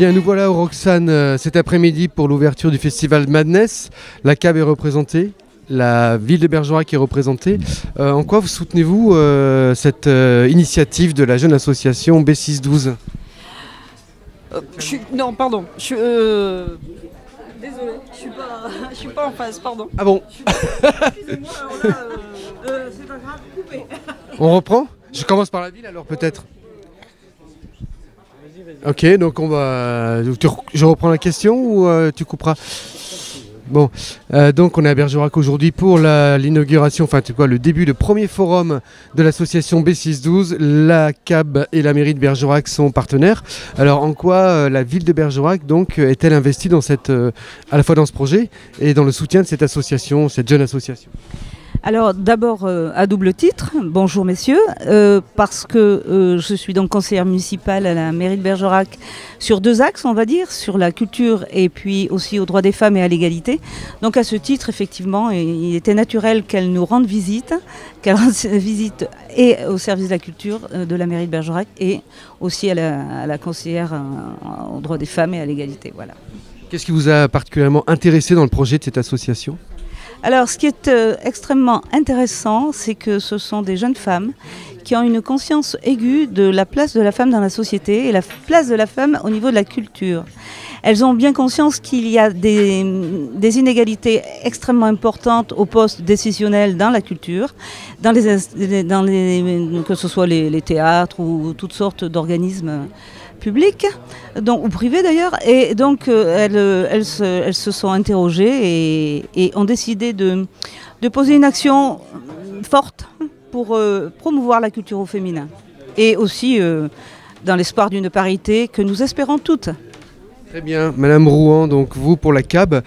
Bien, nous voilà au Roxane cet après-midi pour l'ouverture du festival Madness. La CAB est représentée, la ville de Bergerac est représentée. En quoi vous soutenez-vous cette initiative de la jeune association B612 ? Non, pardon. Désolée, je suis pas en phase, pardon. Ah bon? Excusez-moi, alors là, c'est pas grave, coupez. On reprend? Je commence par la ville alors peut-être. Ok, donc on va. Je reprends la question ou tu couperas? Bon, donc on est à Bergerac aujourd'hui pour l'inauguration, enfin c'est quoi, le début du premier forum de l'association B612. La CAB et la mairie de Bergerac sont partenaires. Alors en quoi la ville de Bergerac donc est-elle investie dans à la fois dans ce projet et dans le soutien de cette association, cette jeune association? Alors d'abord à double titre, bonjour messieurs, parce que je suis donc conseillère municipale à la mairie de Bergerac sur deux axes on va dire, sur la culture et puis aussi aux droits des femmes et à l'égalité. Donc à ce titre effectivement il était naturel qu'elle nous rende visite, qu'elle rende visite et au service de la culture de la mairie de Bergerac et aussi à la conseillère aux droits des femmes et à l'égalité. Voilà. Qu'est-ce qui vous a particulièrement intéressé dans le projet de cette association ? Alors, ce qui est extrêmement intéressant, c'est que ce sont des jeunes femmes qui ont une conscience aiguë de la place de la femme dans la société et la place de la femme au niveau de la culture. Elles ont bien conscience qu'il y a des inégalités extrêmement importantes au poste décisionnel dans la culture, que ce soit les théâtres ou toutes sortes d'organismes publics, ou privés d'ailleurs, et donc elles se sont interrogées et ont décidé de poser une action forte pour promouvoir la culture au féminin et aussi dans l'espoir d'une parité que nous espérons toutes. Très bien, Madame Rouen, donc vous pour la CAB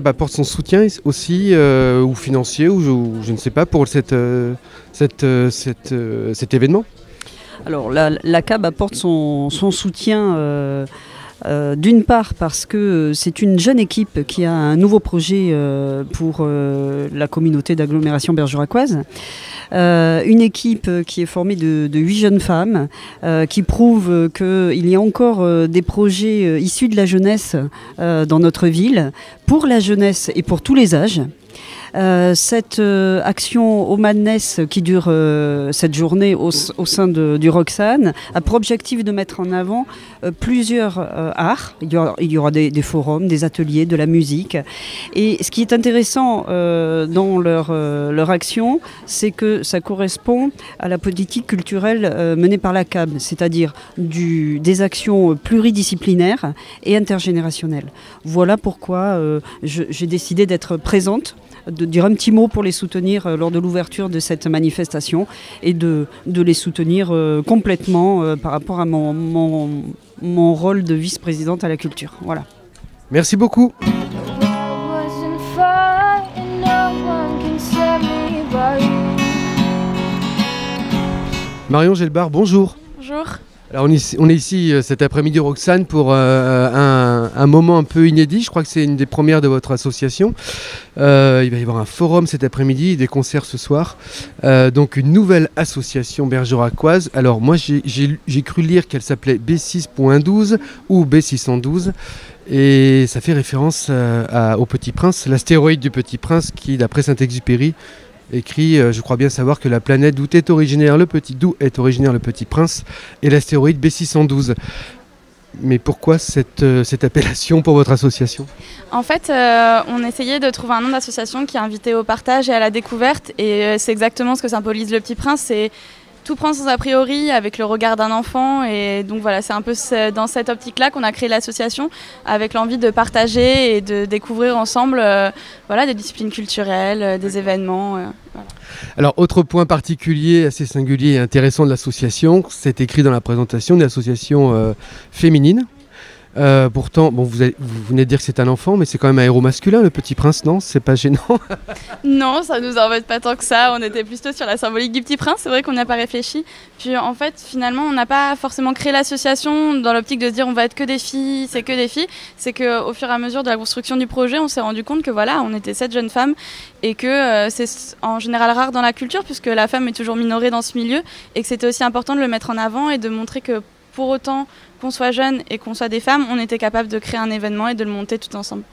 apporte son soutien aussi, ou financier, ou je ne sais pas, pour cet événement. Alors la CAB apporte son soutien d'une part parce que c'est une jeune équipe qui a un nouveau projet pour la communauté d'agglomération bergeracoise. Une équipe qui est formée de 8 jeunes femmes qui prouvent qu'il y a encore des projets issus de la jeunesse dans notre ville, pour la jeunesse et pour tous les âges. Cette action au Madness qui dure cette journée au sein du Roxane a pour objectif de mettre en avant plusieurs arts. Il y aura des forums, des ateliers, de la musique. Et ce qui est intéressant dans leur action, c'est que ça correspond à la politique culturelle menée par la CAB, c'est-à-dire des actions pluridisciplinaires et intergénérationnelles. Voilà pourquoi j'ai décidé d'être présente, de dire un petit mot pour les soutenir lors de l'ouverture de cette manifestation et de les soutenir complètement par rapport à mon rôle de vice-présidente à la culture. Voilà. Merci beaucoup. Marion Gelbar, bonjour. Bonjour. Alors on est ici cet après-midi au Roxane pour un moment un peu inédit. Je crois que c'est une des premières de votre association. Il va y avoir un forum cet après-midi, des concerts ce soir. Donc une nouvelle association bergeracoise. Alors moi j'ai cru lire qu'elle s'appelait B6.12 ou B612. Et ça fait référence au Petit Prince, l'astéroïde du Petit Prince qui, d'après Saint-Exupéry, écrit, je crois bien savoir que la planète d'où est originaire le Petit Prince est l'astéroïde B612. Mais pourquoi cette appellation pour votre association ? En fait, on essayait de trouver un nom d'association qui invitait au partage et à la découverte. Et c'est exactement ce que symbolise le Petit Prince. C'est tout prendre sans a priori avec le regard d'un enfant. Et donc voilà, c'est un peu dans cette optique-là qu'on a créé l'association, avec l'envie de partager et de découvrir ensemble des disciplines culturelles, des événements. Voilà. Alors, autre point particulier, assez singulier et intéressant de l'association, c'est écrit dans la présentation, une association féminine. Pourtant, bon, vous venez de dire que c'est un enfant, mais c'est quand même un héros masculin, le Petit Prince, non? C'est pas gênant? Non, ça nous embête pas tant que ça. On était plutôt sur la symbolique du Petit Prince. C'est vrai qu'on n'a pas réfléchi. Puis en fait, finalement, on n'a pas forcément créé l'association dans l'optique de se dire on va être que des filles, c'est que des filles. C'est qu'au fur et à mesure de la construction du projet, on s'est rendu compte que voilà, on était 7 jeunes femmes et que c'est en général rare dans la culture puisque la femme est toujours minorée dans ce milieu et que c'était aussi important de le mettre en avant et de montrer que pour autant qu'on soit jeune et qu'on soit des femmes, on était capable de créer un événement et de le monter tout ensemble.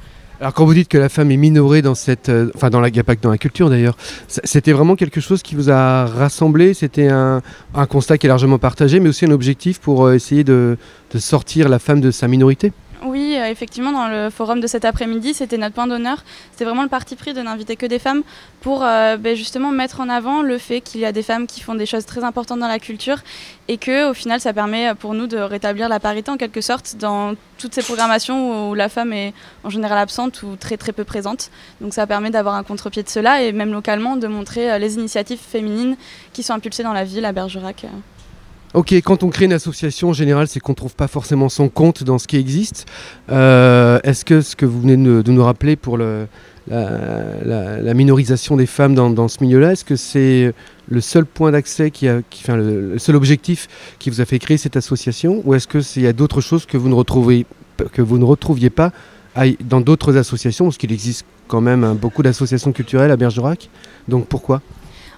Alors quand vous dites que la femme est minorée dans cette, enfin il n'y a pas que dans la culture d'ailleurs, c'était vraiment quelque chose qui vous a rassemblé, c'était un constat qui est largement partagé, mais aussi un objectif pour essayer de sortir la femme de sa minorité? Oui, effectivement, dans le forum de cet après-midi, c'était notre point d'honneur. C'était vraiment le parti pris de n'inviter que des femmes pour justement mettre en avant le fait qu'il y a des femmes qui font des choses très importantes dans la culture et que, au final, ça permet pour nous de rétablir la parité en quelque sorte dans toutes ces programmations où la femme est en général absente ou très très peu présente. Donc ça permet d'avoir un contre-pied de cela et même localement de montrer les initiatives féminines qui sont impulsées dans la ville à Bergerac. Ok, quand on crée une association, en général, c'est qu'on ne trouve pas forcément son compte dans ce qui existe. Est-ce que ce que vous venez de nous rappeler pour la minorisation des femmes dans ce milieu-là, est-ce que c'est le seul point d'accès, le seul objectif qui vous a fait créer cette association, ou est-ce qu'il y a d'autres choses que vous ne retrouviez pas dans d'autres associations, parce qu'il existe quand même beaucoup d'associations culturelles à Bergerac, donc pourquoi ?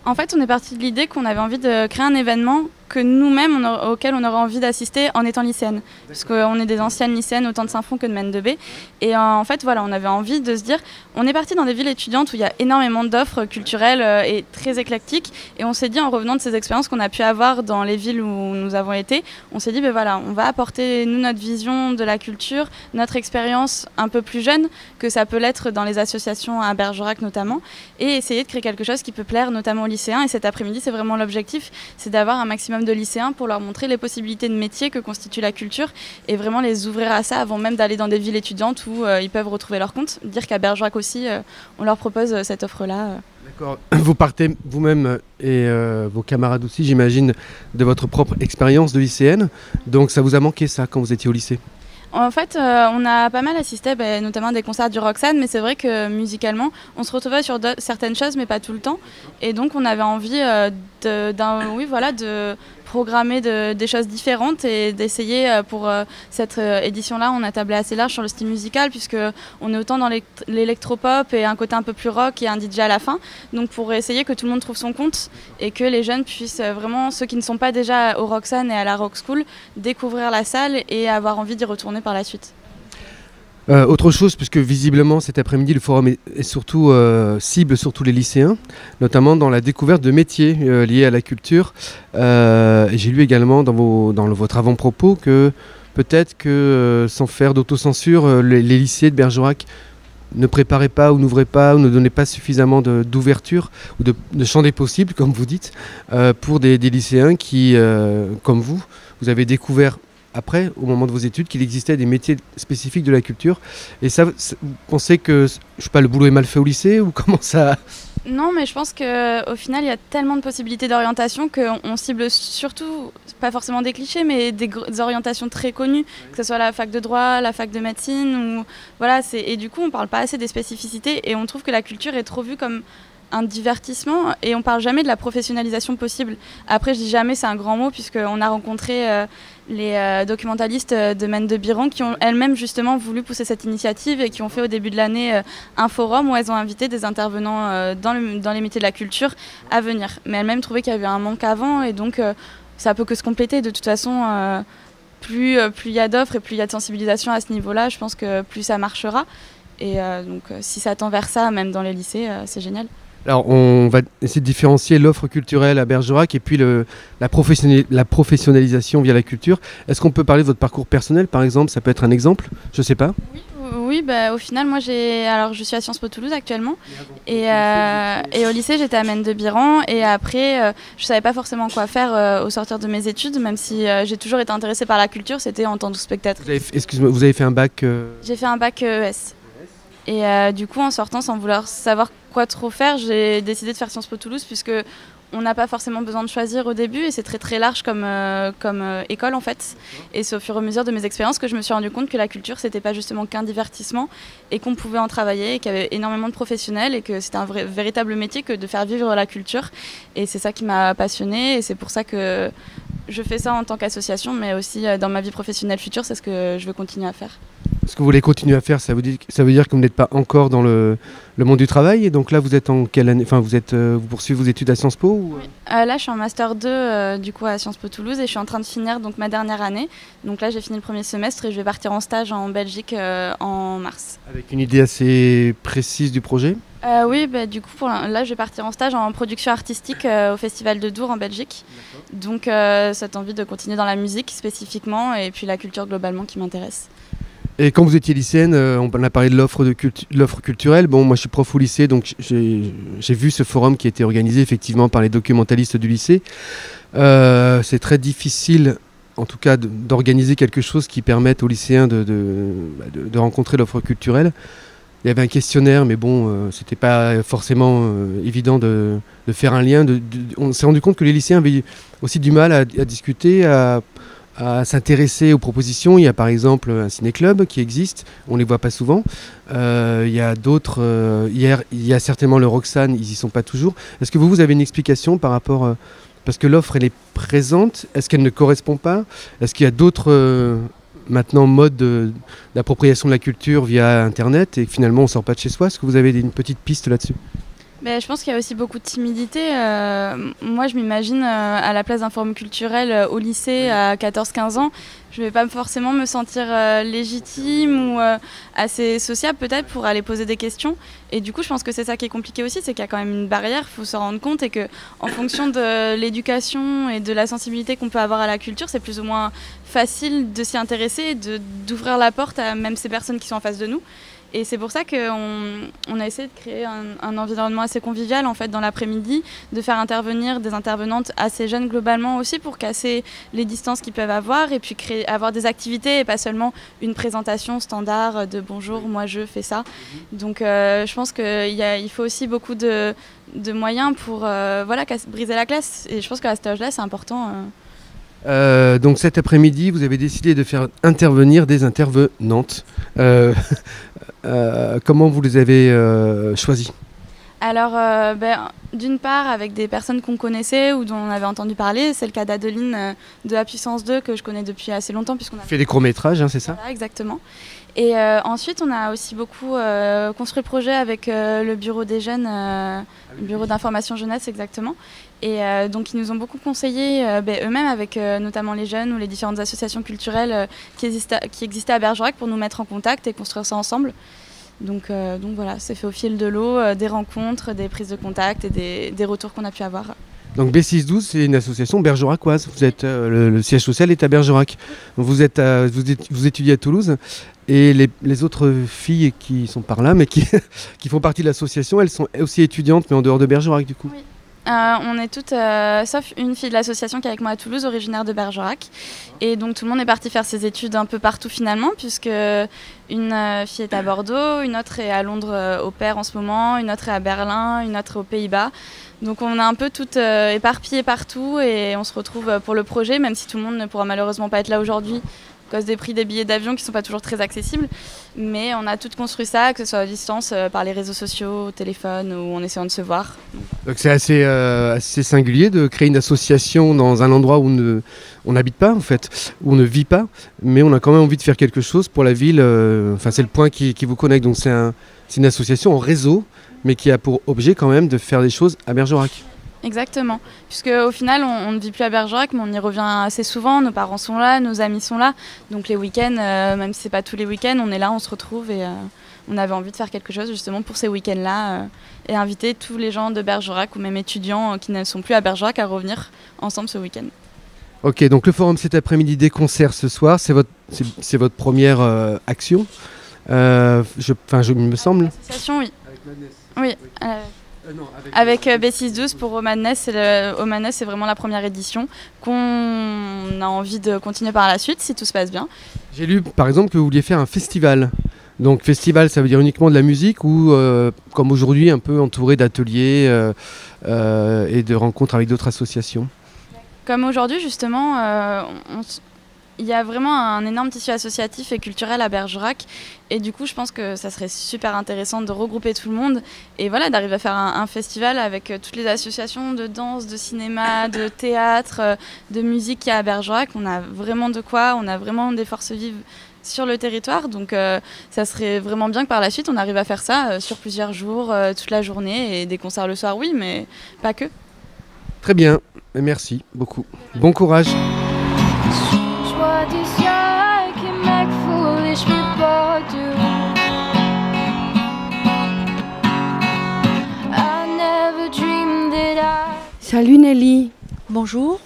En fait, on est parti de l'idée qu'on avait envie de créer un événement que nous-mêmes, auquel on aurait envie d'assister en étant lycéenne. Parce qu'on est des anciennes lycéennes, autant de Saint-Fond que de Maine-de-Bé. Et en fait, voilà, on avait envie de se dire, on est parti dans des villes étudiantes où il y a énormément d'offres culturelles et très éclectiques. Et on s'est dit, en revenant de ces expériences qu'on a pu avoir dans les villes où nous avons été, on s'est dit, ben voilà, on va apporter, nous, notre vision de la culture, notre expérience un peu plus jeune que ça peut l'être dans les associations à Bergerac notamment, et essayer de créer quelque chose qui peut plaire notamment aux lycéens. Et cet après-midi, c'est vraiment l'objectif, c'est d'avoir un maximum de lycéens pour leur montrer les possibilités de métier que constitue la culture et vraiment les ouvrir à ça avant même d'aller dans des villes étudiantes où ils peuvent retrouver leur compte. Dire qu'à Bergerac aussi, on leur propose cette offre-là. D'accord. Vous partez vous-même et vos camarades aussi, j'imagine, de votre propre expérience de lycéenne. Donc ça vous a manqué ça quand vous étiez au lycée ? En fait, on a pas mal assisté, notamment à des concerts du Roxane, mais c'est vrai que musicalement, on se retrouvait sur certaines choses, mais pas tout le temps. Et donc, on avait envie de programmer des choses différentes et d'essayer pour cette édition-là, on a tablé assez large sur le style musical, puisqu'on est autant dans l'électropop et un côté un peu plus rock et un DJ à la fin. Donc, pour essayer que tout le monde trouve son compte et que les jeunes puissent vraiment, ceux qui ne sont pas déjà au Roxane et à la Rock School, découvrir la salle et avoir envie d'y retourner par la suite. Autre chose, puisque visiblement cet après-midi le forum est surtout cible surtout les lycéens, notamment dans la découverte de métiers liés à la culture. J'ai lu également dans votre avant-propos que peut-être que sans faire d'autocensure, les lycées de Bergerac ne préparaient pas ou n'ouvraient pas ou ne donnaient pas suffisamment d'ouverture ou de champ des possibles, comme vous dites, pour des lycéens qui, comme vous avez découvert après, au moment de vos études, qu'il existait des métiers spécifiques de la culture. Et ça, vous pensez que, je sais pas, le boulot est mal fait au lycée ou comment ça... Non, mais je pense qu'au final, il y a tellement de possibilités d'orientation qu'on cible surtout, pas forcément des clichés, mais des orientations très connues, que ce soit la fac de droit, la fac de médecine, ou voilà. Et du coup, on ne parle pas assez des spécificités et on trouve que la culture est trop vue comme un divertissement et on parle jamais de la professionnalisation possible. Après, je dis jamais, c'est un grand mot, puisqu'on a rencontré les documentalistes de Maine-de-Biran qui ont elles-mêmes justement voulu pousser cette initiative et qui ont fait au début de l'année un forum où elles ont invité des intervenants dans les métiers de la culture à venir. Mais elles-mêmes trouvaient qu'il y avait un manque avant et donc ça peut que se compléter. De toute façon, plus il y a d'offres et plus il y a de sensibilisation à ce niveau-là, je pense que plus ça marchera. Et donc si ça tend vers ça, même dans les lycées, c'est génial. Alors, on va essayer de différencier l'offre culturelle à Bergerac et puis la professionnalisation via la culture. Est-ce qu'on peut parler de votre parcours personnel, par exemple? Ça peut être un exemple? Je ne sais pas. Oui, au final, moi, je suis à Sciences Po Toulouse actuellement. Et au lycée, j'étais à Maine-de-Biran. Et après, je ne savais pas forcément quoi faire au sortir de mes études, même si j'ai toujours été intéressée par la culture. C'était en tant que spectatrice. Excusez-moi, vous avez fait un bac J'ai fait un bac ES. Et du coup, en sortant, sans vouloir savoir quoi trop faire, j'ai décidé de faire Sciences Po Toulouse, puisque on n'a pas forcément besoin de choisir au début et c'est très très large comme école en fait. Et c'est au fur et à mesure de mes expériences que je me suis rendu compte que la culture, c'était pas justement qu'un divertissement et qu'on pouvait en travailler et qu'il y avait énormément de professionnels et que c'était un véritable métier que de faire vivre la culture. Et c'est ça qui m'a passionnée et c'est pour ça que je fais ça en tant qu'association, mais aussi dans ma vie professionnelle future, c'est ce que je veux continuer à faire. Ce que vous voulez continuer à faire, ça veut dire que vous n'êtes pas encore dans le monde du travail. Et donc là, vous êtes en quelle année? Enfin, vous poursuivez vos études à Sciences Po ou... Là, je suis en Master 2 du coup, à Sciences Po Toulouse et je suis en train de finir donc, ma dernière année. Donc là, j'ai fini le premier semestre et je vais partir en stage en Belgique en mars. Avec une idée assez précise du projet? Oui, du coup, là, je vais partir en stage en production artistique au Festival de Dour en Belgique. Donc, cette envie de continuer dans la musique spécifiquement et puis la culture globalement qui m'intéresse. Et quand vous étiez lycéenne, on a parlé de l'offre culturelle. Bon, moi je suis prof au lycée, donc j'ai vu ce forum qui a été organisé effectivement par les documentalistes du lycée. C'est très difficile, en tout cas, d'organiser quelque chose qui permette aux lycéens de rencontrer l'offre culturelle. Il y avait un questionnaire, mais bon, c'était pas forcément évident de faire un lien. On s'est rendu compte que les lycéens avaient aussi du mal à discuter, à s'intéresser aux propositions. Il y a par exemple un ciné-club qui existe, on ne les voit pas souvent. Il y a d'autres, il y a certainement le Roxane, ils n'y sont pas toujours. Est-ce que vous avez une explication par rapport... parce que l'offre, elle est présente, est-ce qu'elle ne correspond pas? Est-ce qu'il y a d'autres maintenant modes d'appropriation de la culture via Internet et finalement on ne sort pas de chez soi? Est-ce que vous avez une petite piste là-dessus? Je pense qu'il y a aussi beaucoup de timidité. Moi, je m'imagine à la place d'un forum culturel au lycée à 14-15 ans. Je ne vais pas forcément me sentir légitime ou assez sociable peut-être pour aller poser des questions. Et du coup, je pense que c'est ça qui est compliqué aussi, c'est qu'il y a quand même une barrière, il faut se rendre compte et qu'en fonction de l'éducation et de la sensibilité qu'on peut avoir à la culture, c'est plus ou moins facile de s'y intéresser et d'ouvrir la porte à même ces personnes qui sont en face de nous. Et c'est pour ça qu'on a essayé de créer un environnement assez convivial en fait, dans l'après-midi, de faire intervenir des intervenantes assez jeunes globalement aussi pour casser les distances qu'ils peuvent avoir et puis avoir des activités et pas seulement une présentation standard de bonjour, moi je fais ça. Donc je pense qu'il faut aussi beaucoup de moyens pour briser la classe et je pense qu'à cet âge-là c'est important. Donc cet après-midi, vous avez décidé de faire intervenir des intervenantes. Comment vous les avez choisies? Alors, d'une part, avec des personnes qu'on connaissait ou dont on avait entendu parler. C'est le cas d'Adeline de la Puissance 2 que je connais depuis assez longtemps. Puisqu'on a fait des courts-métrages, hein, c'est ça? Voilà, exactement. Et ensuite, on a aussi beaucoup construit le projet avec le bureau des jeunes, le bureau d'information jeunesse exactement. Et donc, ils nous ont beaucoup conseillé eux-mêmes avec notamment les jeunes ou les différentes associations culturelles qui existaient à Bergerac pour nous mettre en contact et construire ça ensemble. Donc voilà, c'est fait au fil de l'eau, des rencontres, des prises de contact et des retours qu'on a pu avoir. Donc B612, c'est une association bergeracoise. Vous êtes, le siège social est à Bergerac. Vous étudiez à Toulouse. Et les autres filles qui sont par là, mais qui font partie de l'association, elles sont aussi étudiantes, mais en dehors de Bergerac du coup. Oui. On est toutes, sauf une fille de l'association qui est avec moi à Toulouse, originaire de Bergerac. Et donc tout le monde est parti faire ses études un peu partout finalement, puisque une fille est à Bordeaux, une autre est à Londres au pair en ce moment, une autre est à Berlin, une autre aux Pays-Bas. Donc on est un peu toutes éparpillées partout et on se retrouve pour le projet, même si tout le monde ne pourra malheureusement pas être là aujourd'hui à cause des prix des billets d'avion qui ne sont pas toujours très accessibles. Mais on a toutes construit ça, que ce soit à distance, par les réseaux sociaux, au téléphone ou en essayant de se voir. Donc c'est assez singulier de créer une association dans un endroit où on n'habite pas en fait, où on ne vit pas, mais on a quand même envie de faire quelque chose pour la ville. C'est le point qui vous connecte. Donc c'est une association en réseau, mais qui a pour objet quand même de faire des choses à Bergerac. Exactement, puisque au final on ne vit plus à Bergerac mais on y revient assez souvent, nos parents sont là, nos amis sont là, donc les week-ends, même si c'est pas tous les week-ends, on est là, on se retrouve et on avait envie de faire quelque chose justement pour ces week-ends-là et inviter tous les gens de Bergerac ou même étudiants qui ne sont plus à Bergerac à revenir ensemble ce week-end. Ok, donc le forum cet après-midi, des concerts ce soir, c'est votre première action, je me semble. L'association, oui. Avec Madness. Oui. Non, avec B612 pour Omadness, Omadness c'est vraiment la première édition qu'on a envie de continuer par la suite si tout se passe bien. J'ai lu par exemple que vous vouliez faire un festival. Donc festival ça veut dire uniquement de la musique ou comme aujourd'hui un peu entouré d'ateliers et de rencontres avec d'autres associations? Comme aujourd'hui justement, il y a vraiment un énorme tissu associatif et culturel à Bergerac et du coup je pense que ça serait super intéressant de regrouper tout le monde et voilà, d'arriver à faire un festival avec toutes les associations de danse, de cinéma, de théâtre, de musique qu'il y a à Bergerac. On a vraiment de quoi, on a vraiment des forces vives sur le territoire. Donc ça serait vraiment bien que par la suite on arrive à faire ça sur plusieurs jours, toute la journée, et des concerts le soir, oui, mais pas que. Très bien, merci beaucoup. Bon courage. Salut Nelly. Bonjour.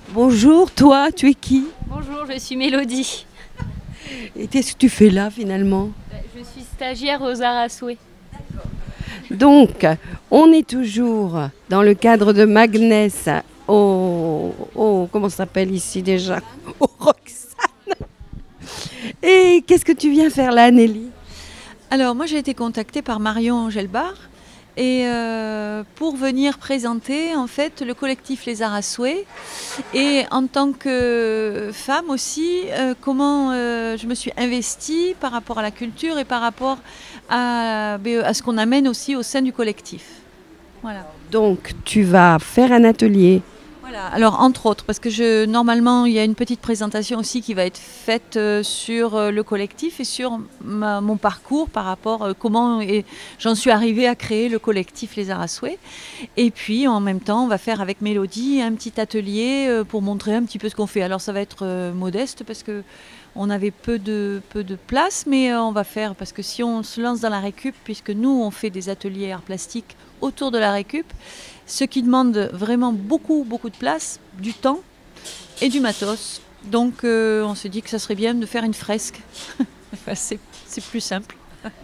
Bonjour, toi, tu es qui? Bonjour, je suis Mélodie. Et qu'est-ce que tu fais là finalement? Je suis stagiaire aux Arts à Souhait. Donc, on est toujours dans le cadre de Magnès comment ça s'appelle ici déjà? Au Roxane. Et qu'est-ce que tu viens faire là, Nelly? Alors, moi j'ai été contactée par Marion Gelbar et pour venir présenter en fait le collectif Les Arts à Souhait, et en tant que femme aussi, comment je me suis investie par rapport à la culture et par rapport à ce qu'on amène aussi au sein du collectif. Voilà. Donc, tu vas faire un atelier. Voilà, alors entre autres, parce que normalement il y a une petite présentation aussi qui va être faite sur le collectif et sur mon parcours par rapport comment j'en suis arrivée à créer le collectif Les Arts à Souhait. Et puis en même temps on va faire avec Mélodie un petit atelier pour montrer un petit peu ce qu'on fait. Alors ça va être modeste parce que on avait peu de place, mais on va faire, parce que si on se lance dans la récup, puisque nous on fait des ateliers arts plastiques autour de la récup, ce qui demande vraiment beaucoup de place, du temps et du matos. Donc on s'est dit que ça serait bien de faire une fresque. C'est plus simple.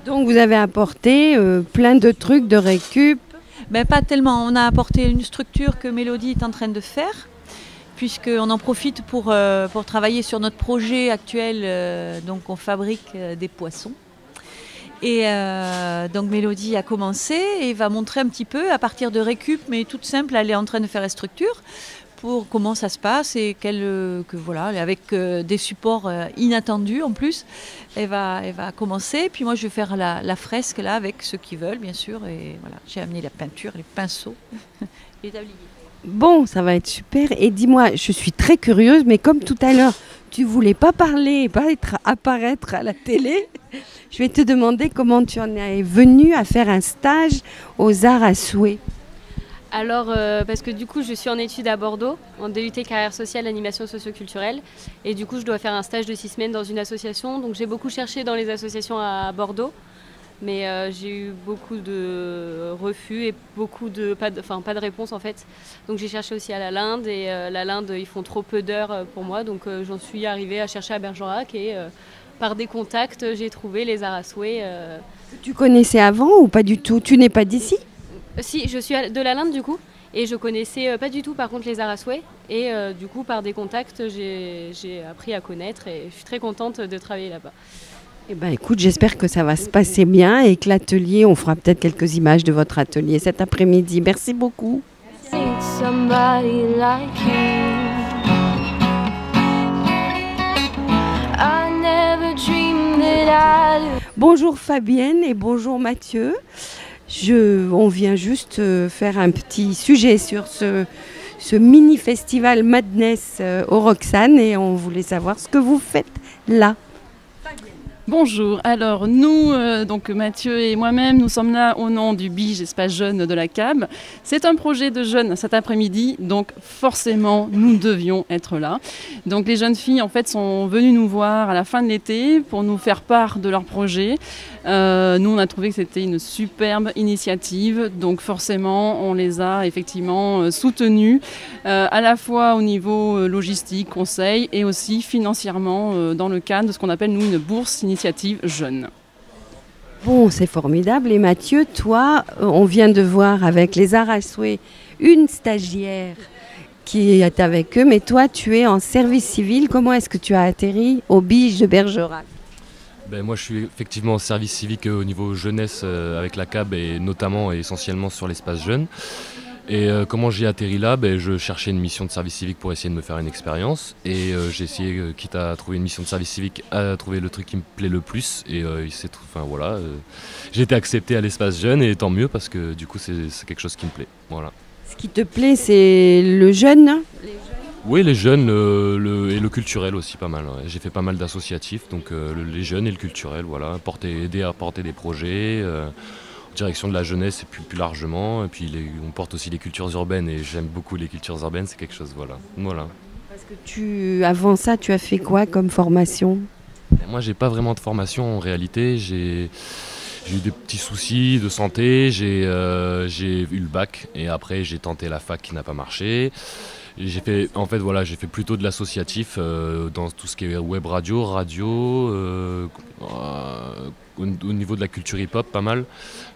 Donc vous avez apporté plein de trucs de récup. Ben, pas tellement. On a apporté une structure que Mélodie est en train de faire, puisqu'on en profite pour travailler sur notre projet actuel. Donc on fabrique des poissons. Et donc Mélodie a commencé et va montrer un petit peu à partir de récup, mais toute simple, elle est en train de faire la structure pour comment ça se passe et voilà, avec des supports inattendus en plus. Elle va commencer, puis moi je vais faire la fresque là avec ceux qui veulent bien sûr. Et voilà, j'ai amené la peinture, les pinceaux, les tabliers. Bon, ça va être super. Et dis-moi, je suis très curieuse, mais comme tout à l'heure, tu voulais pas parler, pas apparaître à la télé, je vais te demander comment tu en es venue à faire un stage aux Arts à Souhait. Alors, parce que du coup, je suis en études à Bordeaux, en DUT carrière sociale, animation socio-culturelle. Et du coup, je dois faire un stage de 6 semaines dans une association. Donc, j'ai beaucoup cherché dans les associations à Bordeaux. Mais j'ai eu beaucoup de refus et pas de réponse en fait. Donc j'ai cherché aussi à la Linde, et la Linde ils font trop peu d'heures pour moi, donc j'en suis arrivée à chercher à Bergerac, et par des contacts j'ai trouvé Les Arts à Souhait. Tu connaissais avant ou pas du tout? Tu n'es pas d'ici? Si, je suis de la Linde du coup, et je connaissais pas du tout par contre Les Arts à Souhait, et du coup par des contacts j'ai appris à connaître, et je suis très contente de travailler là-bas. Eh ben, écoute, j'espère que ça va se passer bien et que l'atelier, on fera peut-être quelques images de votre atelier cet après-midi. Merci beaucoup. Bonjour Fabienne et bonjour Mathieu. On vient juste faire un petit sujet sur ce mini-festival Madness au Roxane, et on voulait savoir ce que vous faites là. Bonjour, alors nous, donc Mathieu et moi-même, nous sommes là au nom du BIGE Espace Jeune de la CAB. C'est un projet de jeunes cet après-midi, donc forcément nous devions être là. Donc les jeunes filles en fait sont venues nous voir à la fin de l'été pour nous faire part de leur projet. Nous on a trouvé que c'était une superbe initiative, donc forcément on les a effectivement soutenues à la fois au niveau logistique, conseil, et aussi financièrement dans le cadre de ce qu'on appelle nous une bourse initiative jeune. Bon, c'est formidable. Et Mathieu, toi, on vient de voir avec Les Arts à Souhait une stagiaire qui est avec eux, mais toi tu es en service civil. Comment est-ce que tu as atterri au BIGE de Bergerac? Moi je suis effectivement en service civique au niveau jeunesse avec la CAB, et notamment et essentiellement sur l'espace jeune. Et comment j'ai atterri là? Je cherchais une mission de service civique pour essayer de me faire une expérience, et j'ai essayé, quitte à trouver une mission de service civique, à trouver le truc qui me plaît le plus, et j'ai été accepté à l'espace jeune, et tant mieux parce que du coup c'est quelque chose qui me plaît. Voilà. Ce qui te plaît, c'est le jeune? Oui, les jeunes et le culturel aussi pas mal. Ouais. J'ai fait pas mal d'associatifs, donc les jeunes et le culturel, voilà, aider à porter des projets en direction de la jeunesse et plus largement. Et puis on porte aussi les cultures urbaines et j'aime beaucoup les cultures urbaines, c'est quelque chose, voilà. Parce que avant ça, tu as fait quoi comme formation? Moi, j'ai pas vraiment de formation en réalité. J'ai eu des petits soucis de santé, j'ai eu le bac et après j'ai tenté la fac qui n'a pas marché. J'ai fait plutôt de l'associatif dans tout ce qui est web radio, au niveau de la culture hip-hop pas mal,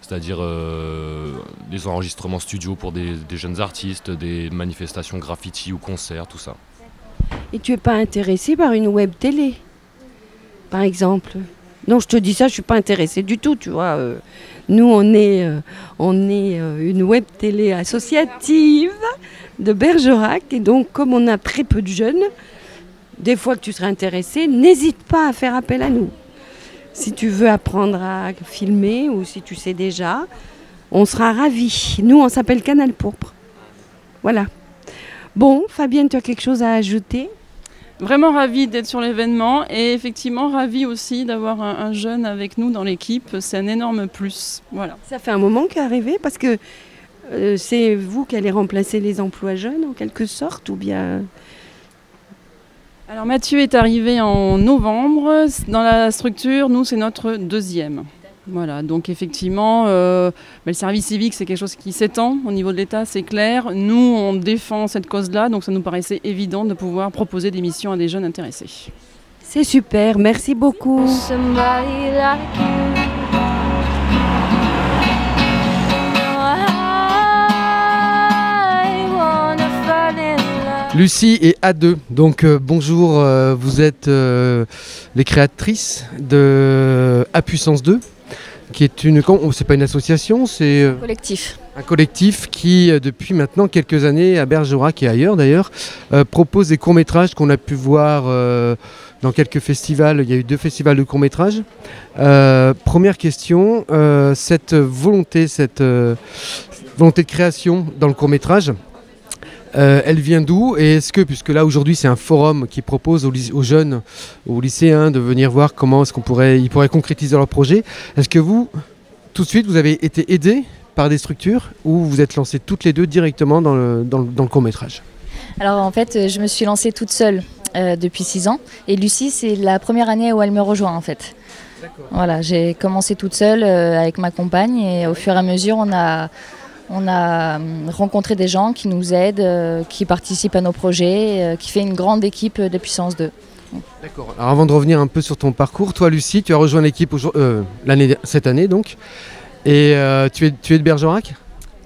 c'est-à-dire des enregistrements studio pour des jeunes artistes, des manifestations graffiti ou concerts, tout ça. Et tu n'es pas intéressé par une web télé, par exemple? Non, je te dis ça, je ne suis pas intéressée du tout, tu vois. Nous, on est une web télé associative de Bergerac. Et donc, comme on a très peu de jeunes, des fois que tu serais intéressé, n'hésite pas à faire appel à nous. Si tu veux apprendre à filmer ou si tu sais déjà, on sera ravis. Nous, on s'appelle Canal Pourpre. Voilà. Bon, Fabienne, tu as quelque chose à ajouter ? Vraiment ravie d'être sur l'événement et effectivement ravie aussi d'avoir un jeune avec nous dans l'équipe. C'est un énorme plus. Voilà. Ça fait un moment qu'est arrivé parce que c'est vous qui allez remplacer les emplois jeunes en quelque sorte ou bien... Alors Mathieu est arrivé en novembre. Dans la structure, nous, c'est notre deuxième. Voilà, donc effectivement, le service civique, c'est quelque chose qui s'étend au niveau de l'État, c'est clair. Nous, on défend cette cause-là, donc ça nous paraissait évident de pouvoir proposer des missions à des jeunes intéressés. C'est super, merci beaucoup. Lucie et A2, donc bonjour, vous êtes les créatrices de A Puissance 2. Qui est c'est pas une association, c'est un collectif qui, depuis maintenant quelques années, à Bergerac et ailleurs d'ailleurs, propose des courts-métrages qu'on a pu voir dans quelques festivals. Il y a eu 2 festivals de courts-métrages. Première question, cette volonté de création dans le court-métrage, elle vient d'où? Et est-ce que, puisque là aujourd'hui c'est un forum qui propose aux jeunes, aux lycéens de venir voir comment est-ce ils pourraient concrétiser leur projet, est-ce que vous, tout de suite, vous avez été aidés par des structures ou vous êtes lancées toutes les deux directement dans le court-métrage? Alors en fait, je me suis lancée toute seule depuis 6 ans et Lucie, c'est la première année où elle me rejoint en fait. Voilà, j'ai commencé toute seule avec ma compagne et au fur et à mesure, on a rencontré des gens qui nous aident, qui participent à nos projets, qui fait une grande équipe de Puissance 2. D'accord. Alors avant de revenir un peu sur ton parcours, toi Lucie, tu as rejoint l'équipe cette année donc, et tu es de Bergerac?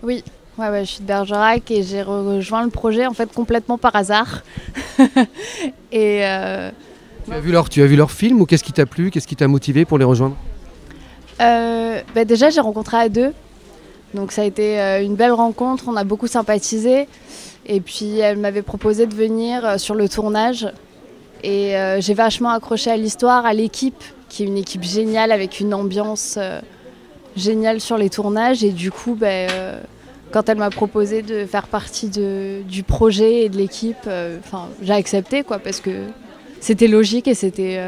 Oui, ouais, je suis de Bergerac et j'ai rejoint le projet en fait complètement par hasard. Et Tu as vu leur film ou qu'est-ce qui t'a plu, qu'est-ce qui t'a motivé pour les rejoindre? Déjà j'ai rencontré A2. Donc ça a été une belle rencontre, on a beaucoup sympathisé. Et puis elle m'avait proposé de venir sur le tournage. Et j'ai vachement accroché à l'histoire, à l'équipe, qui est une équipe géniale avec une ambiance géniale sur les tournages. Et du coup, quand elle m'a proposé de faire partie du projet et de l'équipe, j'ai accepté parce que c'était logique et c'était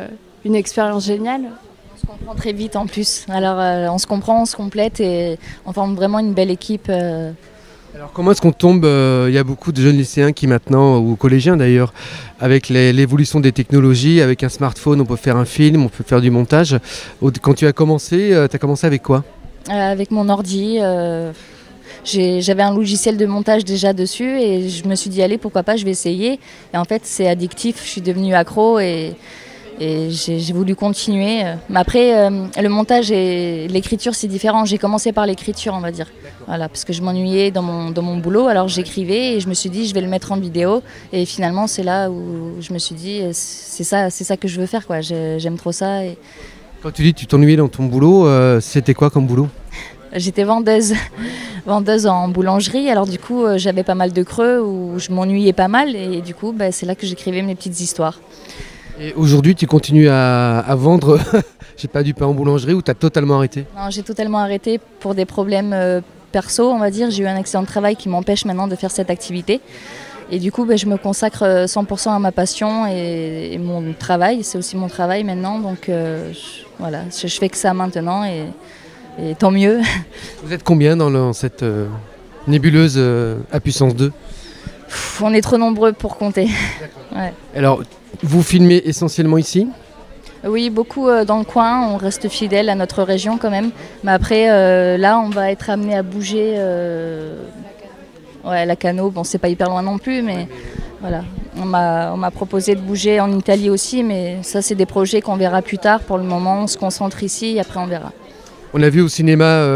une expérience géniale. On se comprend très vite en plus, alors on se comprend, on se complète et on forme vraiment une belle équipe. Alors comment est-ce qu'on tombe, il y a beaucoup de jeunes lycéens qui maintenant, ou collégiens d'ailleurs, avec l'évolution des technologies, avec un smartphone on peut faire un film, on peut faire du montage. Quand tu as commencé avec quoi? Avec mon ordi, j'avais un logiciel de montage déjà dessus et je me suis dit allez pourquoi pas, je vais essayer. Et en fait c'est addictif, je suis devenue accro et j'ai voulu continuer. Mais après, le montage et l'écriture, c'est différent. J'ai commencé par l'écriture, on va dire. Voilà, parce que je m'ennuyais dans mon boulot. Alors j'écrivais et je me suis dit, je vais le mettre en vidéo. Et finalement, c'est là où je me suis dit, c'est ça que je veux faire, quoi. J'aime trop ça. Et... Quand tu dis que tu t'ennuyais dans ton boulot, c'était quoi comme boulot? J'étais vendeuse en boulangerie. Alors du coup, j'avais pas mal de creux où je m'ennuyais pas mal. Et du coup, c'est là que j'écrivais mes petites histoires. Et aujourd'hui, tu continues à vendre j'ai pas du pain en boulangerie ou tu as totalement arrêté? Non, j'ai totalement arrêté pour des problèmes perso, on va dire. J'ai eu un accident de travail qui m'empêche maintenant de faire cette activité. Et du coup, je me consacre 100% à ma passion et mon travail. C'est aussi mon travail maintenant. Donc voilà, je fais que ça maintenant et tant mieux. Vous êtes combien dans cette nébuleuse à puissance 2? On est trop nombreux pour compter. Ouais. Alors, vous filmez essentiellement ici? Oui, beaucoup dans le coin. On reste fidèle à notre région quand même. Mais après, là, on va être amené à bouger. Ouais, la Cano, bon, c'est pas hyper loin non plus, mais voilà. On m'a proposé de bouger en Italie aussi, mais ça, c'est des projets qu'on verra plus tard. Pour le moment, on se concentre ici et après, on verra. On a vu au cinéma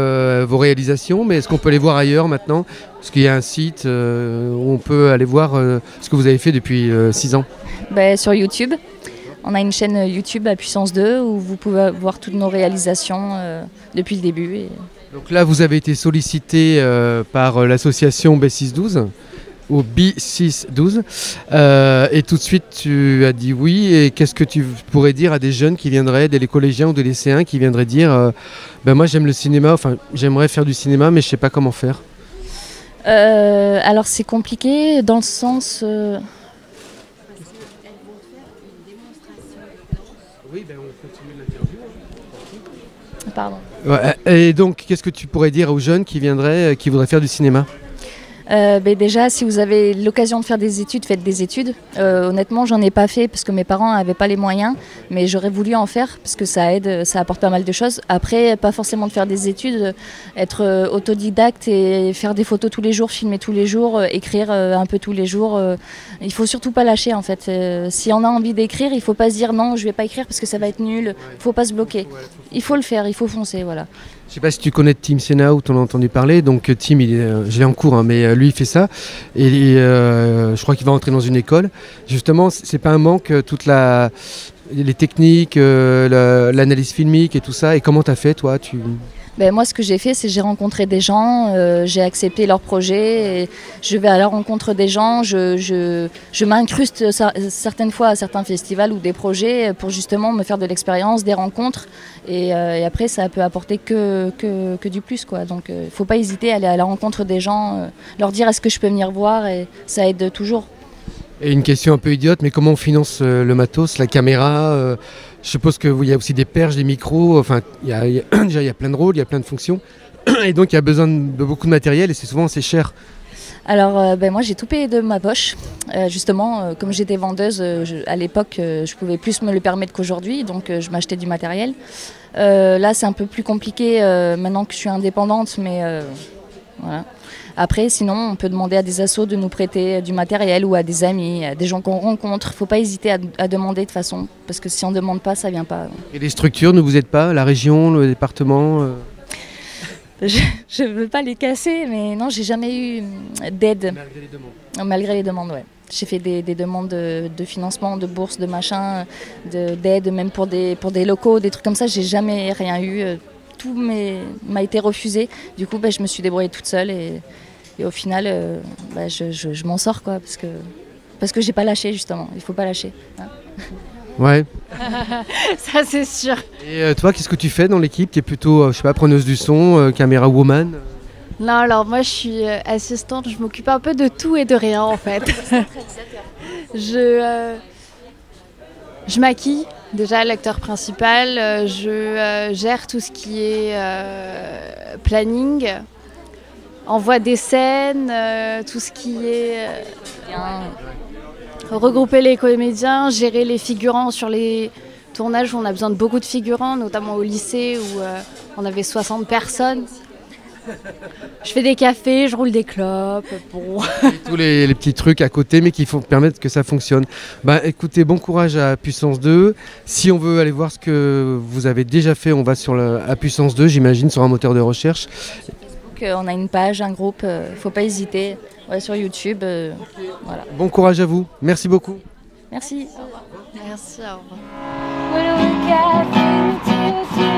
vos réalisations, mais est-ce qu'on peut les voir ailleurs maintenant? Parce qu'il y a un site où on peut aller voir ce que vous avez fait depuis 6 ans. Sur YouTube. On a une chaîne YouTube à Puissance 2 où vous pouvez voir toutes nos réalisations depuis le début. Donc là, vous avez été sollicité par l'association B612 ou B612 et tout de suite tu as dit oui. Et qu'est-ce que tu pourrais dire à des jeunes qui viendraient, des collégiens ou des lycéens qui viendraient dire moi j'aime le cinéma, enfin j'aimerais faire du cinéma mais je sais pas comment faire? Alors c'est compliqué dans le sens... Oui, on continue l'interview. Pardon. Ouais, et donc, qu'est-ce que tu pourrais dire aux jeunes qui viendraient, qui voudraient faire du cinéma? Déjà, si vous avez l'occasion de faire des études, faites des études. Honnêtement, j'en ai pas fait parce que mes parents n'avaient pas les moyens, mais j'aurais voulu en faire parce que ça aide, ça apporte pas mal de choses. Après, pas forcément de faire des études, être autodidacte et faire des photos tous les jours, filmer tous les jours, écrire un peu tous les jours. Il faut surtout pas lâcher en fait. Si on a envie d'écrire, il faut pas se dire non, je vais pas écrire parce que ça va être nul. Il faut pas se bloquer. Il faut le faire, il faut foncer, voilà. Je sais pas si tu connais Tim Siena ou tu en as entendu parler. Donc Tim, je l'ai en cours, mais lui il fait ça. Et je crois qu'il va entrer dans une école. Justement, c'est pas un manque, les techniques, l'analyse filmique et tout ça. Et comment tu as fait toi? Moi, ce que j'ai fait, c'est que j'ai rencontré des gens, j'ai accepté leur projet, et je vais à la rencontre des gens, je m'incruste certaines fois à certains festivals ou des projets pour justement me faire de l'expérience, des rencontres, et après ça peut apporter que du plus, quoi. Donc il ne faut pas hésiter à aller à la rencontre des gens, leur dire est-ce que je peux venir voir, et ça aide toujours. Et une question un peu idiote, mais comment on finance le matos, la caméra? Je suppose qu'il y a aussi des perches, des micros, enfin, déjà il y a plein de rôles, il y a plein de fonctions, et donc il y a besoin de beaucoup de matériel, et c'est souvent assez cher. Alors moi j'ai tout payé de ma poche, justement comme j'étais vendeuse à l'époque je pouvais plus me le permettre qu'aujourd'hui, donc je m'achetais du matériel. Là c'est un peu plus compliqué maintenant que je suis indépendante, mais voilà. Après, sinon, on peut demander à des assos de nous prêter du matériel ou à des amis, à des gens qu'on rencontre. Il ne faut pas hésiter à demander de toute façon, parce que si on ne demande pas, ça ne vient pas. Et les structures, ne vous aident pas? La région, le département Je ne veux pas les casser, mais non, j'ai jamais eu d'aide. Malgré les demandes? Malgré les demandes, ouais. J'ai fait des demandes de financement, de bourses, de machin, d'aide, même pour des locaux, des trucs comme ça. J'ai jamais rien eu. Tout m'a été refusé. Du coup, je me suis débrouillée toute seule et au final, je m'en sors, quoi, parce que j'ai pas lâché, justement. Il faut pas lâcher. Hein. Ouais. Ça, c'est sûr. Et toi, qu'est-ce que tu fais dans l'équipe? Tu es plutôt, je sais pas, preneuse du son, caméra woman? Non, alors moi, je suis assistante. Je m'occupe un peu de tout et de rien, en fait. Je maquille. Déjà, l'acteur principal, je gère tout ce qui est planning, envoi des scènes, tout ce qui est regrouper les comédiens, gérer les figurants sur les tournages où on a besoin de beaucoup de figurants, notamment au lycée où on avait 60 personnes. Je fais des cafés, je roule des clopes. Bon. Et tous les petits trucs à côté, mais qui permettent que ça fonctionne. Écoutez, bon courage à Puissance 2. Si on veut aller voir ce que vous avez déjà fait, on va à Puissance 2, j'imagine, sur un moteur de recherche. On a une page, un groupe, faut pas hésiter. Ouais, sur YouTube. Voilà. Bon courage à vous. Merci beaucoup. Merci. Au revoir. Merci, au revoir.